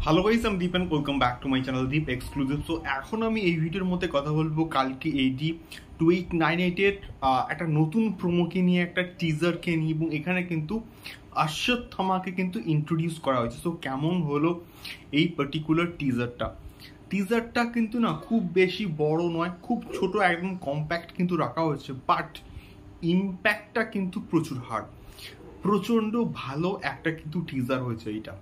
Hello guys, আমি Deep and welcome back to my channel Deep exclusive. So এখন আমি এই ভিডিওর মধ্যে কথা বলবো কালকে AD 2898 একটা নতুন প্রোমোকে নিয়ে, একটা টিজারকে নিয়ে, এবং এখানে কিন্তু অশ্বত্থামাকে কিন্তু ইন্ট্রোডিউস করা হয়েছে। সো কেমন হলো এই পার্টিকুলার টিজারটা কিন্তু না খুব বেশি বড় নয়, খুব ছোট, একদম কম্প্যাক্ট কিন্তু রাখা হয়েছে, বাট ইম্প্যাক্টটা কিন্তু প্রচণ্ড ভালো একটা কিন্তু টিজার হয়েছে এইটা।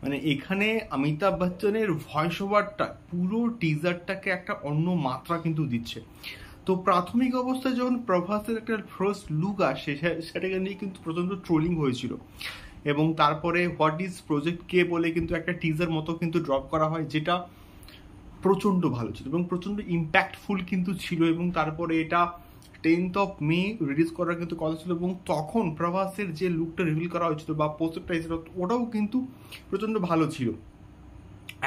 মানে এখানে অমিতাভ বচ্চনের ভয়েস ওভারটা পুরো টিজারটাকে একটা অন্য মাত্রা কিন্তু দিচ্ছে। তো প্রাথমিক অবস্থায় যখন প্রভাসের একটা ফার্স্ট লুক আসে, সেটাকে নিয়ে কিন্তু প্রচণ্ড ট্রোলিং হয়েছিল, এবং তারপরে হোয়াট ইজ প্রজেক্ট কে বলে কিন্তু একটা টিজার মতো কিন্তু ড্রপ করা হয়, যেটা প্রচণ্ড ভালো ছিল এবং প্রচণ্ড ইম্প্যাক্টফুল কিন্তু ছিল। এবং তারপরে এটা 10th of May রিলিজ করার কিন্তু কথা ছিল, এবং তখন প্রভাসের যে লুকটা রিভিল করা হয়েছিল বা পোস্টারটা এসেছিল, ওটাও কিন্তু প্রচণ্ড ভালো ছিল।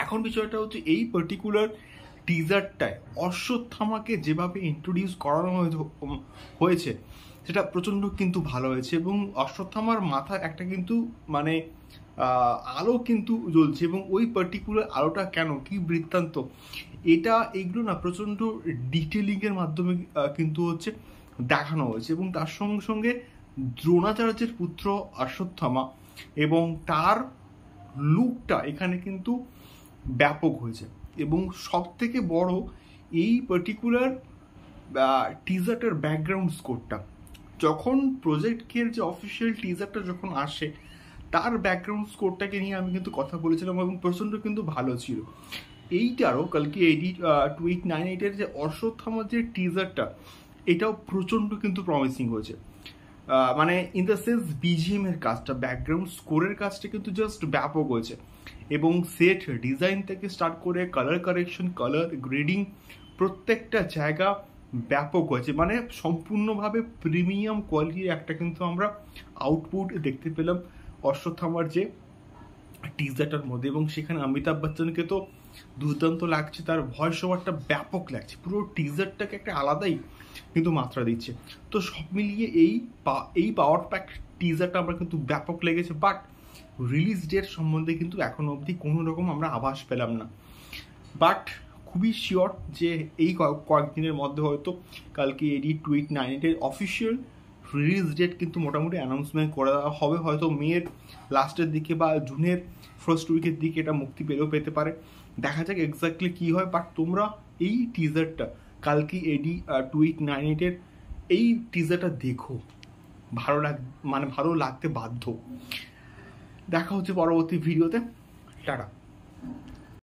এখন বিষয়টা হচ্ছে এই পার্টিকুলার টিজারটায় অশ্বত্থামাকে যেভাবে ইন্ট্রোডিউস করানো হয়েছে সেটা প্রচণ্ড কিন্তু ভালো হয়েছে, এবং অশ্বত্থামার মাথায় একটা কিন্তু মানে আলো কিন্তু জ্বলছে, এবং ওই পার্টিকুলার আলোটা কেন, কি বৃত্তান্ত, এইগুলো না প্রচণ্ড ডিটেলিংয়ের মাধ্যমে কিন্তু হচ্ছে দেখানো হয়েছে। এবং তার সঙ্গে সঙ্গে দ্রোণাচার্যের পুত্র অশ্বত্থামা এবং তার লুকটা এখানে কিন্তু ব্যাপক হয়েছে। এবং সব থেকে বড়, এই পার্টিকুলার টিজারটার ব্যাকগ্রাউন্ড স্কোরটা, যখন প্রজেক্ট কের যে অফিসিয়াল টিজারটা যখন আসে, তার ব্যাকগ্রাউন্ড স্কোরটাকে নিয়ে আমি কিন্তু কথা বলেছিলাম, এবং প্রচণ্ড কিন্তু ভালো ছিল। এইটারও কালকে AD 2898 যে অশ্বত্থামার যে টিজারটা, এটাও প্রচণ্ড কিন্তু প্রমিসিং হয়েছে। মানে ইন দ্য সেন্স BGM এর কাজটা, ব্যাকগ্রাউন্ড স্কোরের কাজটা কিন্তু জাস্ট ব্যাপক হয়েছে, এবং সেট ডিজাইন থেকে স্টার্ট করে কালার কারেকশন, কালার গ্রেডিং, প্রত্যেকটা জায়গা ব্যাপক হয়েছে। মানে সম্পূর্ণভাবে প্রিমিয়াম কোয়ালিটির একটা কিন্তু আমরা আউটপুট দেখতে পেলাম অশ্বত্থামার যে টিজারটার মধ্যে। এবং সেখানে অমিতাভ বচ্চনকে তো দুর্দান্ত লাগছে, তার ভয়েস ওভারটা ব্যাপক লাগছে, পুরো টিজারটাকে একটা আলাদাই কিন্তু মাত্রা দিচ্ছে। তো সব মিলিয়ে এই পাওয়ার প্যাক টিজারটা আমরা কিন্তু ব্যাপক লেগেছে, বাট রিলিজ ডেট সম্বন্ধে কিন্তু এখনো অবধি কোনো রকম আমরা আভাস পেলাম না। বাট খুবই শিওর যে এই কয়েকদিনের মধ্যে হয়তো কালকে AD 2898 অফিসিয়াল রিলিজ ডেট কিন্তু মোটামুটি অ্যানাউন্সমেন্ট করে দেওয়া হবে, হয়তো মেয়ের লাস্টের দিকে বা জুনের ফার্স্ট উইকের দিকে এটা মুক্তি পেতে পারে। দেখা যাক এক্স্যাক্টলি কী হয়। বাট তোমরা এই টিজারটা কালকে AD 2898 এই টিজারটা দেখো, ভালো লাগতে বাধ্য। দেখা হচ্ছে পরবর্তী ভিডিওতে। টাটা।